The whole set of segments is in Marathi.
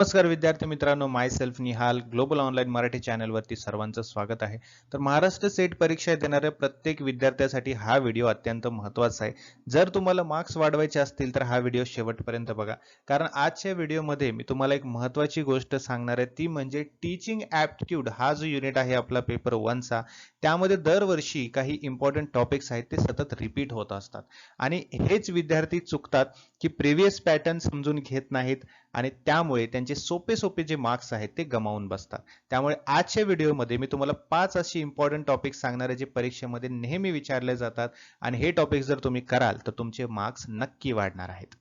नमस्कार विद्यार्थी मित्रांनो, my self Nihal global online Marathi चॅनलवरती सर्वांचं स्वागत आहे. तर महाराष्ट्र सेट परीक्षा देणाऱ्या प्रत्येक विद्यार्थ्यासाठी हा व्हिडिओ अत्यंत महत्त्वाचा आहे. जर तुम्हाला मार्क्स वाढवायचे असतील तर हा व्हिडिओ शेवटपर्यंत बघा. कारण आजच्या व्हिडिओमध्ये मी तुम्हाला एक महत्त्वाची गोष्ट सांगणार आहे, ती म्हणजे टीचिंग ॲप्टिट्यूड हा जो युनिट आहे आपला पेपर 1चा, त्यामध्ये दरवर्षी काही इम्पॉर्टंट टॉपिक्स आहेत ते सतत रिपीट होत असतात. आणि हेच विद्यार्थी चुकतात की प्रिव्हियस पॅटर्न समजून घेत नाहीत आणि त्यामुळे त्यांचे सोपे सोपे जे मार्क्स आहेत ते गमावून बसतात. त्यामुळे आजच्या व्हिडिओमध्ये मी तुम्हाला 5 अशी इम्पॉर्टंट टॉपिक्स सांगणार आहे जे परीक्षेमध्ये नेहमी विचारले जातात आणि हे टॉपिक्स जर तुम्ही कराल तर तुमचे मार्क्स नक्की वाढणार आहेत.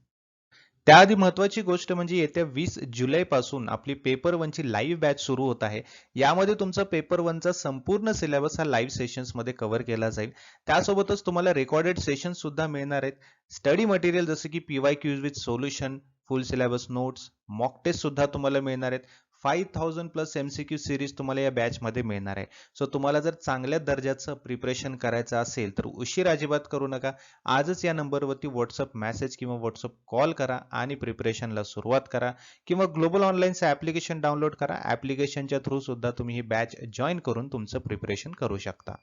त्याआधी महत्त्वाची गोष्ट म्हणजे येत्या 20 जुलैपासून आपली पेपर 1 ची लाईव्ह बॅच सुरू होत आहे. यामध्ये तुमचा पेपर 1 चा संपूर्ण सिलेबस हा लाईव्ह सेशन्समध्ये कव्हर केला जाईल. त्यासोबतच तुम्हाला रेकॉर्डेड सेशन्स सुद्धा मिळणार आहेत. स्टडी मटेरियल जसे की PYQs with solution, full syllabus notes, mock test सुद्धा तुम्हाला मिळणार आहेत. 5000 प्लस MCQ सीरीज तुम्हाला या बॅचमध्ये मिळणार आहे. सो तुम्हाला जर चांगल्या दर्जाचं प्रिपरेशन करायचं असेल तर उशीर अजिबात करू नका. आजच या नंबरवरती व्हॉट्सअप मेसेज किंवा व्हॉट्सअप कॉल करा आणि प्रिपरेशनला सुरुवात करा किंवा ग्लोबल ऑनलाईनचं ॲप्लिकेशन डाउनलोड करा. ॲप्लिकेशनच्या थ्रू सुद्धा तुम्ही ही बॅच जॉईन करून तुमचं प्रिपरेशन करू शकता.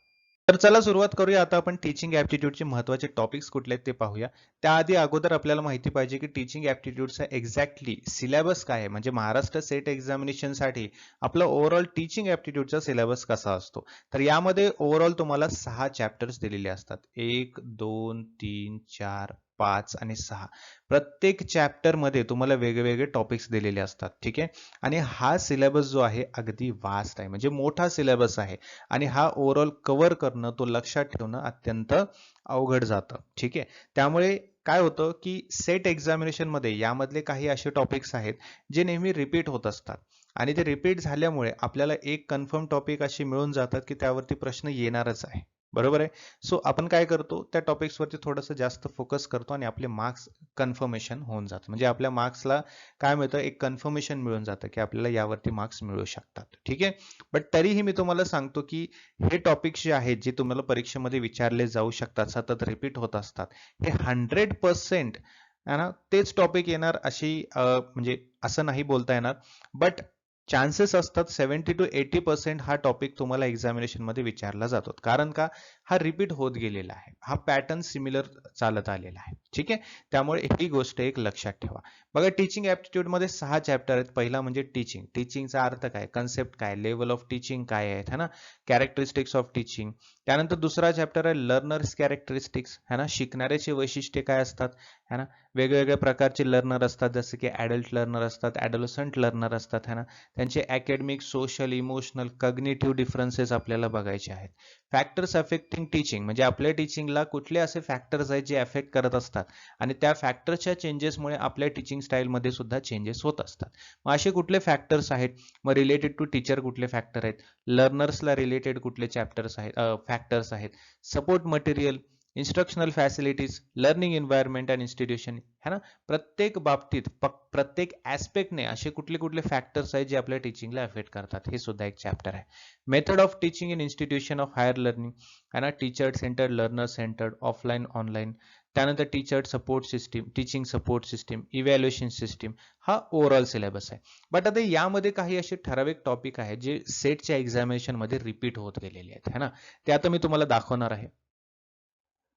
तर चला सुरुवात करूया. आता आपण टीचिंग ॲप्टिट्यूडचे महत्त्वाचे टॉपिक्स कुठले आहेत ते पाहूया. त्याआधी अगोदर आपल्याला माहिती पाहिजे की टीचिंग ॲप्टिट्यूडचा एक्झॅक्टली सिलेबस काय आहे, म्हणजे महाराष्ट्र सेट एक्झामिनेशनसाठी आपला ओव्हरऑल टीचिंग ॲप्टिट्यूडचा सिलेबस कसा असतो. तर यामध्ये ओव्हरऑल तुम्हाला 6 चॅप्टर्स दिलेले असतात. 1, 2, 3, 4, 5 आणि 6. प्रत्येक चॅप्टरमध्ये तुम्हाला वेगवेगळे टॉपिक्स दिलेले असतात. ठीक आहे. आणि हा सिलेबस जो आहे अगदी वास्ट आहे, म्हणजे मोठा सिलेबस आहे आणि हा ओव्हरऑल कव्हर करणं, तो लक्षात ठेवणं अत्यंत अवघड जातं. ठीक आहे. त्यामुळे काय होतं की सेट एक्झामिनेशनमध्ये यामधले काही असे टॉपिक्स आहेत जे नेहमी रिपीट होत असतात आणि ते रिपीट झाल्यामुळे आपल्याला एक कन्फर्म टॉपिक असे मिळून जातात की त्यावरती प्रश्न येणारच आहे. बरोबर आहे. सो आपण काय करतो, त्या टॉपिक्सवरती थोडंसं जास्त फोकस करतो आणि आपले मार्क्स कन्फर्मेशन होऊन जातं. म्हणजे आपल्या मार्क्सला काय मिळतं, एक कन्फर्मेशन मिळून जातं की आपल्याला यावरती मार्क्स मिळू शकतात. ठीक आहे. बट तरीही मी तुम्हाला सांगतो की हे टॉपिक्स जे आहेत जे तुम्हाला परीक्षेमध्ये विचारले जाऊ शकतात, सतत रिपीट होत असतात, हे 100% आहे ना तेच टॉपिक येणार अशी म्हणजे असं नाही बोलता येणार. बट चान्सेस असतात 70 to 80% हा टॉपिक तुम्हाला एक्झामिनेशन मध्ये विचारला जातो. कारण का, हा रिपीट होत गेलेला आहे, हा पॅटर्न सिमिलर चालत आलेला आहे. ठीक आहे. त्यामुळे ही गोष्ट एक लक्षात ठेवा. बघा, टीचिंग ॲप्टिट्यूड मध्ये 6 चॅप्टर आहेत. पहिला म्हणजे टीचिंग. टीचिंगचा अर्थ काय, कन्सेप्ट काय, लेवल ऑफ टीचिंग काय आहेत, है ना, कॅरेक्टरिस्टिक्स ऑफ टीचिंग. त्यानंतर दुसरा चॅप्टर आहे लर्नर्स कॅरेक्टरिस्टिक्स, है ना, शिकणाऱ्याची वैशिष्ट्ये काय असतात, है ना. वेगवेगळ्या प्रकारचे लर्नर असतात, जसे की ॲडल्ट लर्नर असतात, ॲडोलसंट लर्नर असतात, है ना. त्यांचे अकॅडमिक, सोशल, इमोशनल, कग्निटिव्ह डिफरन्सेस आपल्याला बघायचे आहेत. फॅक्टर्स अफेक्टिंग टीचिंग, म्हणजे आपल्या टीचिंगला कुठले असे फॅक्टर्स आहेत जे अफेक्ट करत असतात आणि त्या फॅक्टरच्या चेंजेसमुळे आपल्या टीचिंग स्टाईलमध्ये सुद्धा चेंजेस होत असतात. मग असे कुठले फॅक्टर्स आहेत, मग रिलेटेड टू टीचर कुठले फॅक्टर आहेत, लर्नर्सला रिलेटेड कुठले चॅप्टर्स आहेत, फॅक्टर्स आहेत, support material, instructional facilities, learning environment and institution, है ना. प्रत्येक बाबतीत प्रत्येक ऍस्पेक्टने असे कुठले कुठले फॅक्टर्स आहेत जे आपल्या टीचिंगला अफेक्ट करतात, हे सुद्धा एक चॅप्टर आहे. Method of teaching in institution of higher learning, है ना, teacher centred, learner centred, offline online. त्यानंतर teacher support system, teaching support system, evaluation system, हा ओव्हरऑल सिलेबस आहे. बट आता यामध्ये काही असे ठराविक टॉपिक आहेत जे सेटच्या एक्झामिनेशन मध्ये रिपीट होत गेलेले आहेत, है ना. ते आता मी तुम्हाला दाखवणार आहे.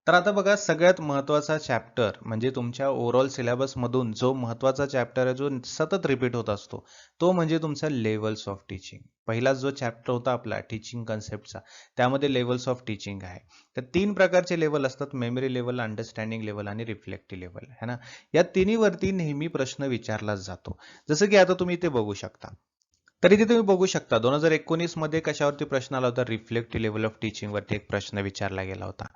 तर आता बघा, सगळ्यात महत्त्वाचा चॅप्टर म्हणजे तुमच्या ओव्हरऑल सिलेबसमधून जो महत्त्वाचा चॅप्टर आहे, जो सतत रिपीट होत असतो, तो म्हणजे तुमचा लेव्हल्स ऑफ टीचिंग. पहिला जो चॅप्टर होता आपला टीचिंग कन्सेप्टचा, त्यामध्ये लेव्हल्स ऑफ टीचिंग आहे. तर 3 प्रकारचे लेव्हल असतात: मेमरी लेव्हल, अंडरस्टँडिंग लेव्हल आणि रिफ्लेक्टिव्ह लेव्हल, है ना. या तिन्हीवरती नेहमी प्रश्न विचारलाच जातो. जसं की आता तुम्ही इथे बघू शकता. तर इथे तुम्ही बघू शकता 2019 मध्ये कशावरती प्रश्न आला होता, रिफ्लेक्टिव्ह लेव्हल ऑफ टीचिंग वरती एक प्रश्न विचारला गेला होता.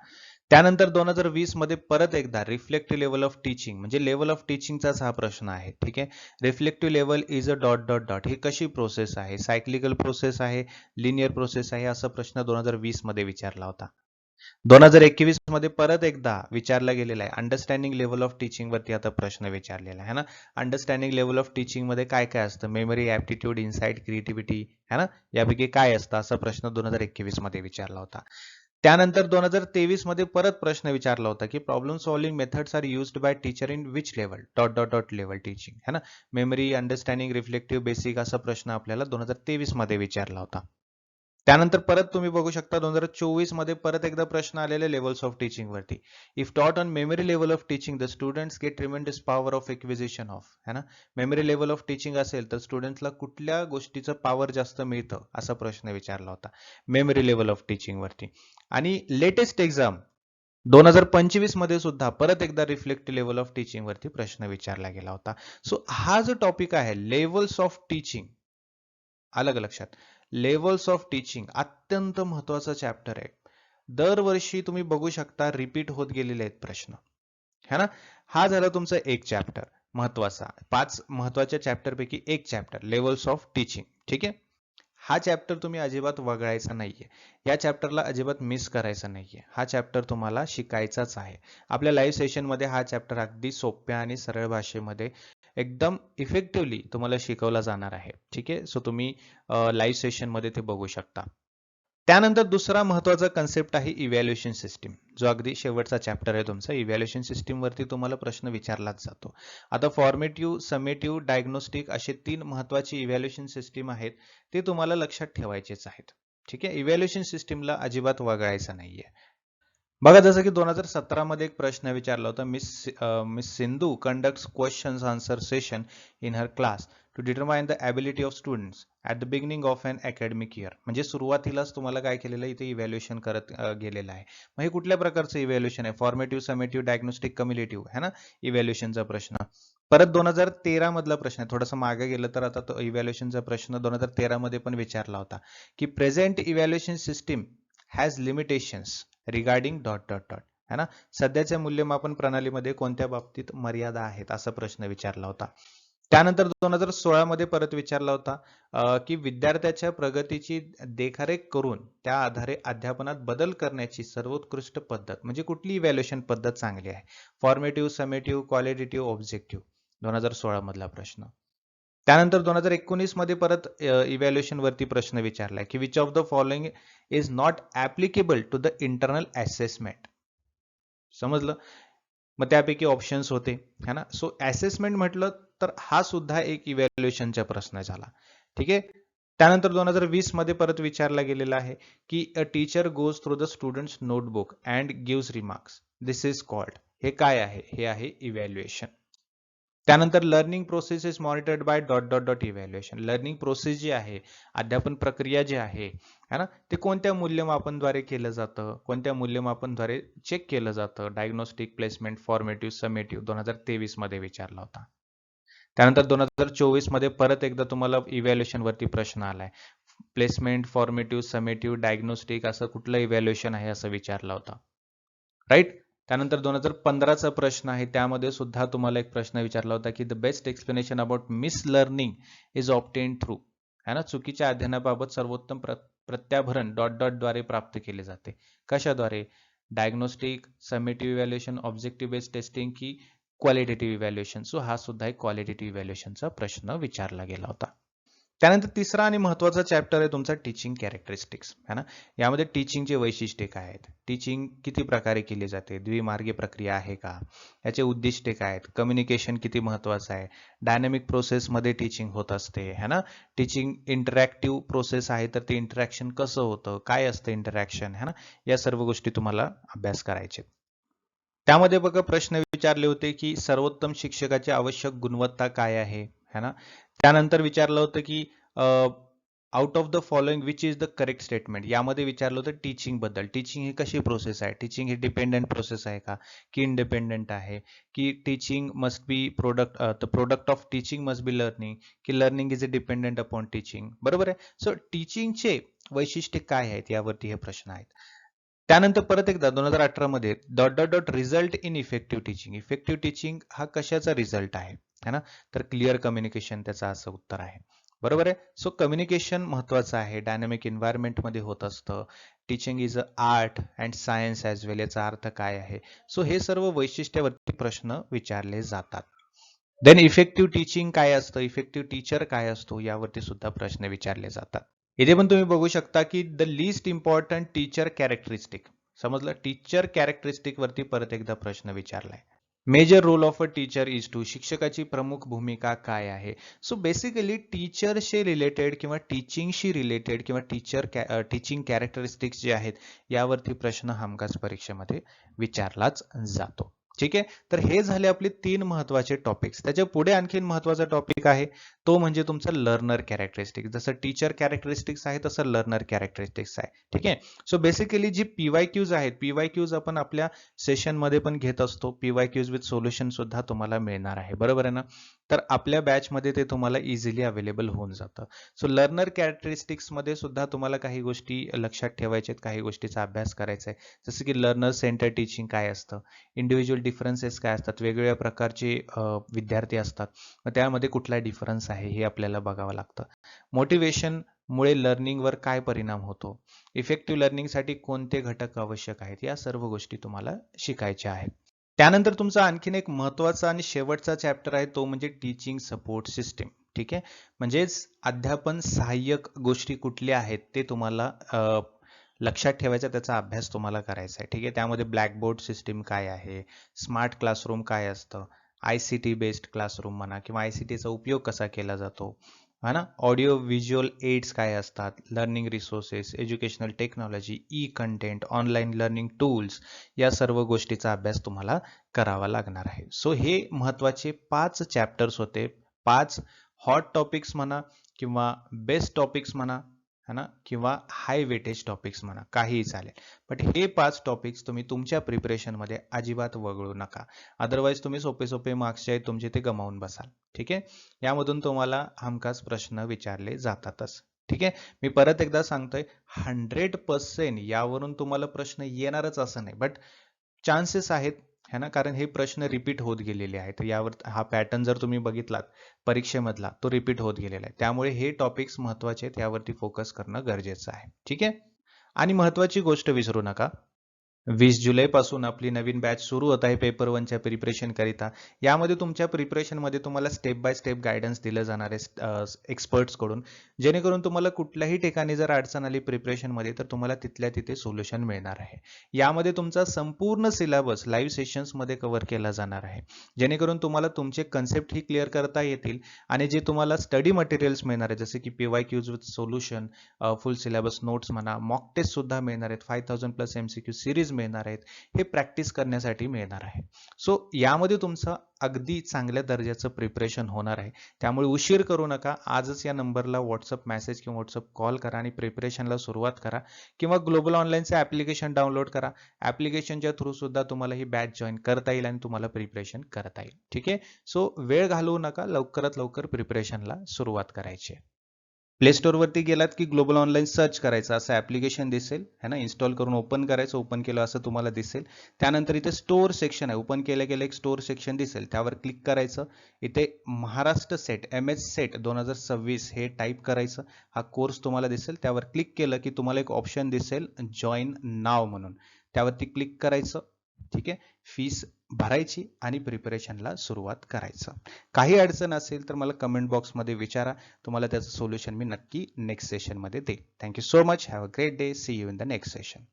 त्यानंतर 2020 मध्ये परत एकदा रिफ्लेक्टिव्ह लेव्हल ऑफ टीचिंग, म्हणजे लेव्हल ऑफ टीचिंगचाच हा प्रश्न आहे. ठीक आहे. Reflective level is a dot dot dot, ही कशी प्रोसेस आहे, सायक्लिकल प्रोसेस आहे, लिनियर प्रोसेस आहे, असा प्रश्न 2020 मध्ये विचारला होता. 2021 मध्ये परत एकदा विचारला गेलेला आहे. अंडरस्टँडिंग लेव्हल ऑफ टीचिंग वरती आता प्रश्न विचारलेला आहे ना. अंडरस्टँडिंग लेव्हल ऑफ टीचिंग मध्ये काय काय असतं, मेमरी, ऍप्टिट्यूड, इन्साइट, क्रिएटिव्हिटी, है ना, यापैकी काय असतं, असा प्रश्न 2021 मध्ये विचारला होता. त्यानंतर 2023 मध्ये परत प्रश्न विचारला होता की problem solving methods are used by teacher in which level dot dot dot level teaching है ना. मेमरी, अंडरस्टँडिंग, रिफ्लेक्टिव्ह, बेसिक असा प्रश्न आपल्याला 2023 मध्ये विचारला होता. त्यानंतर परत तुम्ही बघू शकता 2024 मध्ये परत एकदा प्रश्न आलेले लेवल्स ऑफ टीचिंग वरती. If taught on memory level of teaching the students get tremendous power of acquisition of, है ना. मेमरी लेवल ऑफ टीचिंग असेल तर स्टुडंट्सला कुठल्या गोष्टीचं पॉवर जास्त मिळतं असा प्रश्न विचारला होता मेमरी लेवल ऑफ टीचिंग वरती. आणि लेटेस्ट एक्झाम 2025 मध्ये सुद्धा परत एकदा रिफ्लेक्टिव्ह लेवल ऑफ टीचिंग वरती प्रश्न विचारला गेला होता. सो हा जो टॉपिक आहे लेवल्स ऑफ टीचिंग, अलग लक्षात, लेवल्स ऑफ टीचिंग अत्यंत महत्वाचा चॅप्टर आहे. दरवर्षी तुम्ही बघू शकता रिपीट होत गेलेले आहेत प्रश्न, है ना. हा झाला तुमचा एक चॅप्टर महत्वाचा, 5 महत्वाच्या चॅप्टर पैकी एक चॅप्टर लेवल्स ऑफ टीचिंग. ठीक आहे. हा चॅप्टर तुम्ही अजिबात वगळायचा नाहीये, या चॅप्टरला अजिबात मिस करायचा नाहीये. हा चॅप्टर तुम्हाला शिकायचाच आहे. आपल्या लाईव्ह सेशन मध्ये हा चॅप्टर अगदी सोप्या आणि सरळ भाषेमध्ये एकदम इफेक्टिव्हली तुम्हाला शिकवला जाणार आहे. ठीक आहे. सो तुम्ही लाईव्ह सेशन मध्ये ते बघू शकता. त्यानंतर दुसरा महत्वाचा कन्सेप्ट आहे इव्हॅल्युएशन सिस्टीम, जो अगदी शेवटचा चॅप्टर आहे तुमचा. इव्हॅल्युएशन सिस्टीम वरती तुम्हाला प्रश्न विचारलाच जातो. आता फॉर्मेटिव्ह, समेटिव्ह, डायग्नोस्टिक असे 3 महत्वाची इव्हॅल्युएशन सिस्टीम आहेत, ते तुम्हाला लक्षात ठेवायचेच आहेत. ठीक आहे. इव्हॅल्युएशन सिस्टीमला अजिबात वगळायचं नाहीये. बघा जसं की 2017 मध्ये एक प्रश्न विचारला होता, Miss Sindhu conducts questions answer session in her class to determine the ability of students at the beginning of an academic year. म्हणजे सुरुवातीलाच तुम्हाला काय केलेलं आहे, इथे इव्हॅल्युएशन करत गेलेलं आहे. मग हे कुठल्या प्रकारचं इव्हॅल्युएशन आहे? फॉर्मेटिव्ह, समेटिव्ह, डायग्नोस्टिक, कम्युलेटिव्ह, है ना, इव्हॅल्युएशनचा प्रश्न. परत 2013 मधला प्रश्न आहे, थोडासा मागे गेलं तर आता तो इव्हॅल्युएशनचा प्रश्न 2013 मध्ये पण विचारला होता की present evaluation system has limitations regarding dot dot dot, है ना. सध्याच्या मूल्यमापन प्रणालीमध्ये कोणत्या बाबतीत मर्यादा आहेत असा प्रश्न विचारला होता. त्यानंतर 2016 मध्ये परत विचारला होता की विद्यार्थ्याच्या प्रगतीची देखरेख करून त्या आधारे अध्यापनात बदल करण्याची सर्वोत्कृष्ट पद्धत म्हणजे कुठली इव्हॅल्युएशन पद्धत चांगली आहे? फॉर्मेटिव्ह, समेटिव्ह, क्वालिटेटिव्ह, ऑब्जेक्टिव्ह, 2016 मधला प्रश्न. त्यानंतर 2019 मध्ये परत इव्हॅल्युएशन वरती प्रश्न विचारलाय की which of the following is not applicable to the internal assessment. समजलं. मग त्यापैकी ऑप्शन्स होते, है ना. सो असेसमेंट म्हटलं तर हा सुद्धा एक इव्हॅल्युएशनचा प्रश्न झाला. ठीक आहे. त्यानंतर 2020 मध्ये परत विचारला गेलेला आहे की a teacher goes through the students notebook and gives remarks, this is called. हे काय आहे? हे आहे इव्हॅल्युएशन. त्यानंतर learning process is monitored by dot dot dot evaluation. Learning process जी आहे, अध्यापन प्रक्रिया जी आहे, है ना, ते कोणत्या मूल्यमापनद्वारे केलं जातं? कोणत्या मूल्यमापनद्वारे चेक केलं जातं? डायग्नोस्टिक, प्लेसमेंट, फॉर्मेटिव्ह, समेटिव्ह 2023 मध्ये विचारला होता. त्यानंतर 2024 मध्ये परत एकदा तुम्हाला इव्हॅल्युएशन वरती प्रश्न आलाय. प्लेसमेंट, फॉर्मेटिव्ह, समेटिव्ह, डायग्नोस्टिक असं कुठलं इव्हॅल्युएशन आहे असं विचारला होता. राईट. त्यानंतर 2015चा प्रश्न आहे, त्यामध्ये सुद्धा तुम्हाला एक प्रश्न विचारला होता की the best explanation about miss learning is obtain through, है ना, चुकीच्या अध्ययनाबाबत सर्वोत्तम प्रत्याभरण डॉट डॉट द्वारे प्राप्त केले जाते. कशाद्वारे? Diagnostic, summative evaluation, objective based testing की क्वालिटेटिव्ह इव्हॅल्युएशन. सो हा सुद्धा एक क्वालिटेटिव्ह इव्हॅल्युएशनचा प्रश्न विचारला गेला होता. त्यानंतर तिसरा आणि महत्वाचा चॅप्टर आहे तुमचा टीचिंग कॅरेक्टरिस्टिक्स, है ना. यामध्ये टीचिंगचे वैशिष्ट्ये काय आहेत? टीचिंग किती प्रकारे केली जाते? द्विमार्गी प्रक्रिया आहे का? याचे उद्दिष्टे काय आहेत? कम्युनिकेशन किती महत्वाचं आहे? डायनॅमिक प्रोसेसमध्ये टीचिंग होत असते, है ना. टीचिंग इंटरॅक्टिव्ह प्रोसेस आहे तर ते इंटरॅक्शन कसं होतं? काय असतं इंटरॅक्शन, है ना. या सर्व गोष्टी तुम्हाला अभ्यास करायचे. त्यामध्ये बघा प्रश्न विचारले होते की सर्वोत्तम शिक्षकाची आवश्यक गुणवत्ता काय आहे, है ना. त्यानंतर विचारलं होतं की out of the following which is the correct statement. यामध्ये विचारलं होतं टीचिंग बद्दल. टीचिंग ही कशी प्रोसेस आहे? टीचिंग ही डिपेंडंट प्रोसेस आहे का, की इंडिपेंडंट आहे? की teaching must be product, the product of teaching must be learning, की learning is a dependent upon teaching. बरोबर आहे. सो टीचिंगचे वैशिष्ट्ये काय आहेत यावरती हे प्रश्न आहेत. त्यानंतर परत एकदा 2018 मध्ये dot dot dot result in effective teaching. Effective teaching हा कशाचा रिझल्ट आहे, है ना. तर क्लिअर कम्युनिकेशन त्याचं असं उत्तर आहे. बरोबर आहे. सो कम्युनिकेशन महत्वाचं आहे, डायनॅमिक एन्व्हायरमेंट मध्ये होत असतं. Teaching is a art and science as well. याचा अर्थ काय आहे? सो हे सर्व वैशिष्ट्यावरती प्रश्न विचारले जातात. देन इफेक्टिव्ह टीचिंग काय असतं? इफेक्टिव्ह टीचर काय असतो? यावरती सुद्धा प्रश्न विचारले जातात. इथे पण तुम्ही बघू शकता की the list important teacher characteristic, समजलं. टीचर कॅरेक्टरिस्टिक वरती परत एकदा प्रश्न विचारलाय. Major role of a teacher is to, शिक्षकाची प्रमुख भूमिका काय आहे. सो बेसिकली टीचरशी रिलेटेड किंवा टीचिंगशी रिलेटेड किंवा टीचिंग कॅरेक्टरिस्टिक्स जे आहेत यावरती प्रश्न हमखास परीक्षेमध्ये विचारलाच जातो. ठीक आहे. तर हे झाले आपले 3 महत्वाचे टॉपिक्स. त्याच्या पुढे आणखीन महत्वाचा टॉपिक आहे तो म्हणजे तुमचा लर्नर कॅरेक्टरिस्टिक्स. जसं टीचर कॅरेक्टरिस्टिक्स आहे तसं लर्नर कॅरेक्टरिस्टिक्स आहे. ठीक आहे. सो बेसिकली जी पीवायक्यूज आहेत, पीवायक्यूज आपण आपल्या सेशन मध्ये पण घेत असतो. पीवायक्यूज विथ सोल्युशन सुद्धा तुम्हाला मिळणार आहे, बरोबर आहे ना. तर आपल्या बॅच मध्ये ते तुम्हाला इझिली अवेलेबल होऊन जातं. सो लर्नर कॅरेक्टरिस्टिक्स मध्ये सुद्धा तुम्हाला काही गोष्टी लक्षात ठेवायच्या आहेत, काही गोष्टीचा अभ्यास करायचा आहे. जसं की लर्नर सेंटर टीचिंग काय असतं, इंडिव्हिज्युअल डिफरन्सेस काय असतात, वेगवेगळ्या प्रकारचे विद्यार्थी असतात, मग त्यामध्ये कुठला डिफरन्स आहे हे आपल्याला बघावं लागतं. मोटिवेशन मुळे लर्निंगवर काय परिणाम होतो, इफेक्टिव्ह लर्निंगसाठी कोणते घटक आवश्यक आहेत, या सर्व गोष्टी तुम्हाला शिकायच्या आहेत. त्यानंतर तुमचा आणखीन एक महत्वाचा आणि शेवटचा चॅप्टर आहे तो म्हणजे टीचिंग सपोर्ट सिस्टीम. ठीक आहे. म्हणजेच अध्यापन सहाय्यक गोष्टी कुठल्या आहेत ते तुम्हाला लक्षात ठेवायचा, त्याचा अभ्यास तुम्हाला करायचा आहे. ठीक आहे. त्यामध्ये ब्लॅकबोर्ड सिस्टीम काय आहे, स्मार्ट क्लासरूम काय असतं, ICT बेस्ड क्लासरूम म्हणा किंवा ICTचा उपयोग कसा केला जातो, है ना, ऑडिओ व्हिज्युअल एड्स काय असतात, learning resources, educational technology, E content, online learning tools, या सर्व गोष्टीचा अभ्यास तुम्हाला करावा लागणार आहे. सो हे महत्वाचे 5 चॅप्टर्स होते. 5 हॉट टॉपिक्स म्हणा किंवा बेस्ट टॉपिक्स म्हणा, है ना, किंवा हाय वेटेज टॉपिक्स म्हणा, काहीही चालेल. बट हे 5 टॉपिक्स तुम्ही तुमच्या प्रिपरेशन मध्ये अजिबात वगळू नका. अदरवाईज तुम्ही सोपे सोपे मार्क्स जे आहेत तुमचे ते गमावून बसाल. ठीक आहे. यामधून तुम्हाला हमखास प्रश्न विचारले जातातच. ठीक आहे. मी परत एकदा सांगतोय, 100% यावरून तुम्हाला प्रश्न येणारच असं नाही, बट चान्सेस आहेत, है ना, कारण हे प्रश्न रिपीट होत गेलेले आहेत. यावर हा पॅटर्न जर तुम्ही बघितलात परीक्षेमधला तो रिपीट होत गेलेला आहे. त्यामुळे हे टॉपिक्स महत्वाचे आहेत, यावरती फोकस करणं गरजेचं आहे. ठीक आहे. आणि महत्वाची गोष्ट विसरू नका, 20 जुलै पासून आपली नवीन बॅच सुरू होत आहे पेपर 1च्या प्रिपरेशन करिता. यामध्ये तुमच्या प्रिपरेशन मध्ये तुम्हाला स्टेप बाय स्टेप गायडन्स दिलं जाणार आहे एक्सपर्ट्स कडून, जेणेकरून तुम्हाला कुठल्याही ठिकाणी जर अडचण आली प्रिपरेशन मध्ये तर तुम्हाला तिथल्या तिथे सोल्युशन मिळणार आहे. यामध्ये तुमचा संपूर्ण सिलेबस लाईव्ह सेशन्स मध्ये कव्हर केला जाणार आहे, जेणेकरून तुम्हाला तुमचे कन्सेप्ट ही क्लिअर करता येतील आणि जे तुम्हाला स्टडी मटेरियल्स मिळणार आहे जसे की PYQs with solution, full syllabus notes म्हणा, मॉक टेस्ट सुद्धा मिळणार आहेत, 5000+ MCQ सिरीज मिळणार आहेत, हे प्रॅक्टिस करण्यासाठी मिळणार आहे. सो यामध्ये तुमचं अगदी चांगल्या दर्जाचं प्रिपरेशन होणार आहे. त्यामुळे उशीर करू नका, आजच या नंबरला व्हॉट्सअप मेसेज किंवा व्हॉट्सअप कॉल करा आणि प्रिपरेशनला सुरुवात करा, किंवा ग्लोबल ऑनलाईनचे ऍप्लिकेशन डाउनलोड करा. ऍप्लिकेशनच्या थ्रू सुद्धा तुम्हाला ही बॅच जॉईन करता येईल आणि तुम्हाला प्रिपरेशन करता येईल. ठीक आहे. सो वेळ घालवू नका, लवकरात लवकर प्रिपरेशनला सुरुवात करायची. प्ले स्टोर वरती गेलात की ग्लोबल ऑनलाईन सर्च करायचं, असं ऍप्लिकेशन दिसेल, है ना, इन्स्टॉल करून ओपन करायचं. ओपन केलं असं तुम्हाला दिसेल. त्यानंतर इथे स्टोअर सेक्शन आहे, ओपन केल्या केल्या एक स्टोअर सेक्शन दिसेल, त्यावर क्लिक करायचं. इथे महाराष्ट्र सेट MS सेट 2026 हे टाईप करायचं. हा कोर्स तुम्हाला दिसेल, त्यावर क्लिक केलं की तुम्हाला एक ऑप्शन दिसेल जॉईन नाव म्हणून, त्यावरती क्लिक करायचं. ठीक आहे. फीस भरायची आणि प्रिपरेशनला सुरुवात करायचं. काही अडचण असेल तर मला कमेंट बॉक्समध्ये विचारा, तुम्हाला त्याचं सोल्युशन मी नक्की नेक्स्ट सेशन मध्ये देईल. Thank you so much. Have a great day. See you in the next session.